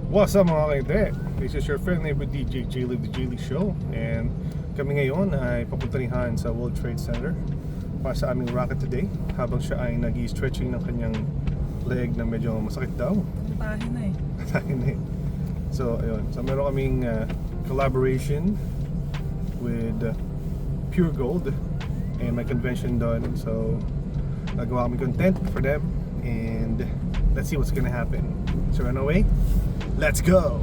What's up mga kainte? This is your friend neighbor DJ J-Live The J-Lee Show. And kami ngayon ay papuntanihan sa World Trade Center para sa aming rocket today, habang siya ay nag-i-stretching ng kanyang leg na medyo masakit daw. Tahin na eh. Tahin na eh. So ayun, so meron kaming collaboration with Pure Gold and my convention doon. So nagawa kami content for them and let's see what's gonna happen. So run away, let's go!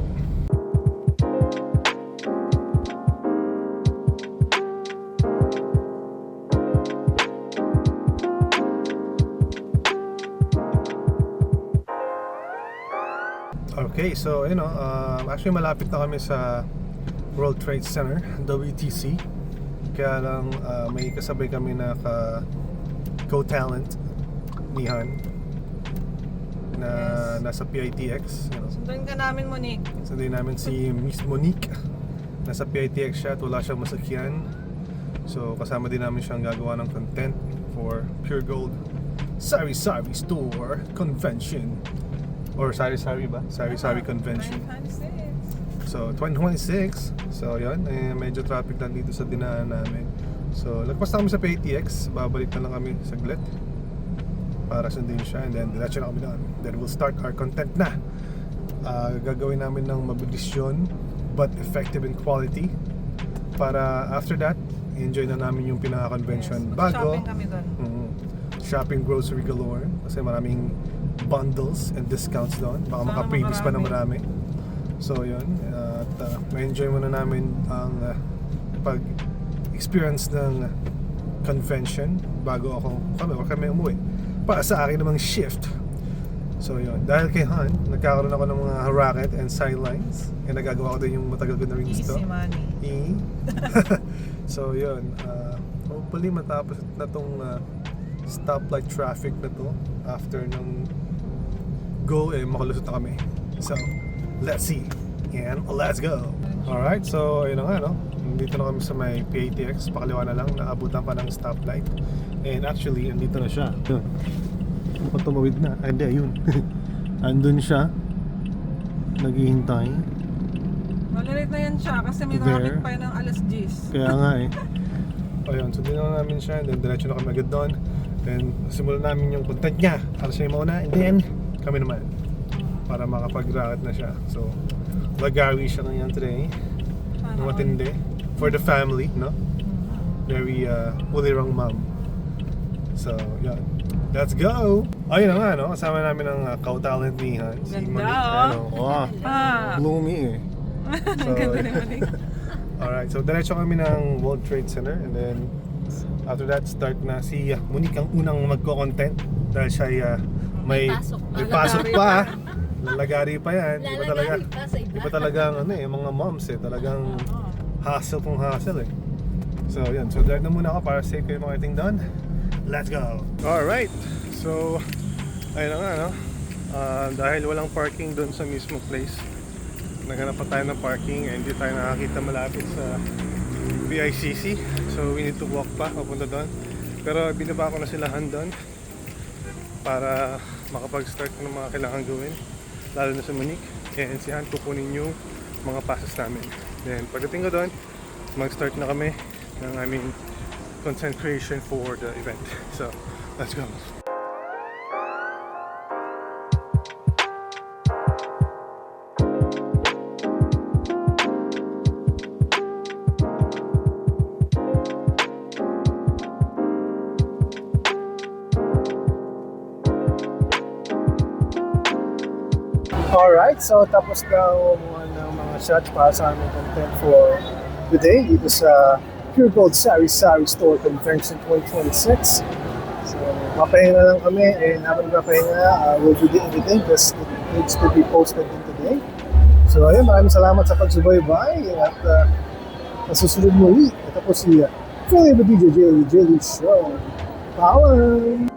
Okay, so you know, actually malapit na kami sa World Trade Center, WTC. Kaya lang may kasabay kami na co-talent ni Han na Yes. nasa PITX, you know. Sundan ka namin, Monique. Sundan namin si Miss Monique. Nasa PITX siya at wala siyang masakyan. So kasama din namin siyang gagawa ng content for Pure Gold Sari Sari Store Convention. Or Sari Sari ba? Sari Sari Convention. 2026. So 2026. So yun, medyo traffic lang dito sa dinaan namin. So lagpas na kami sa PITX. Babalik na lang kami saglit para sundin siya, and then diretso na kami doon. Then we'll start our content na. Gagawin namin ng mabilis yun, but effective in quality, para after that enjoy na namin yung pinaka-convention. Yes, Bago shopping kami doon. Shopping grocery galore kasi maraming bundles and discounts doon. Baka Sana maka-previous pa na makarami. marami. So yun, at ma-enjoy muna namin ang pag-experience ng convention bago kami umuwi para sa akin namang shift. So yun, dahil kay Han, nagkakaroon ako ng mga racket and sidelines, and nagagawa ko din yung matagal ko na rin gusto. Easy money. So yun, hopefully matapos na tong stoplight traffic na to. After nung go, makalusot na kami. So let's see and let's go. Alright, so ayun na nga, no? Nandito na kami sa may PITX, pakaliwa na lang, naabutan pa ng stoplight. And actually, andito na siya. Yun. Mukhang tumawid na. Ay, hindi, ayun. Andun siya. Naghihintay. Malalit na yan siya kasi may traffic pa yun ng alas 10. Kaya nga eh. Ayun, so din na namin siya. And then diretso na kami agad doon. Then simulan namin yung content niya para siya yung mauna. And then kami naman para makapag-rocket na siya. So lagawi siya ngayon today. Matindi. For the family, no? Very ulirang mom. So, yan. Let's go! Ayun na nga, no? Kasama namin ang co-talent ni Han. Si Ganda, Monique. Bloomy eh. So, Ganda ni Monique. alright, so diretso kami ng World Trade Center, and then after that start na si Monique ang unang magko-content dahil siya may pasok pa. Lalagari pa yan. Di ba talagang mga moms talagang hassle kung hassle eh. So yan, so drive na muna ako para safe kayo mga doon. Let's go! Alright, so ayun na nga, no? Dahil walang parking doon sa mismo place, naghanap pa tayo ng parking and hindi tayo nakakita malapit sa BICC. So we need to walk pa papunta doon. Pero binaba ko na silahan doon para makapag-start ng mga kailangan gawin, lalo na sa Monique. And si Han kukunin yung mga passes namin. Then pagdating ko doon, mag-start na kami ng aming content creation for the event. So let's go. Alright, so tapos na kumuha ng mga shots para sa aming content for today dito sa Pure Gold Sari Sari Store Convention 2026. So mapahinga lang kami, and habang mapahinga, we'll do the editing because it needs to be posted din today. So ayun, maraming salamat sa pagsubaybay at nasusunod muli. Ito po si Philip DJ J-Lee Show. Paalam!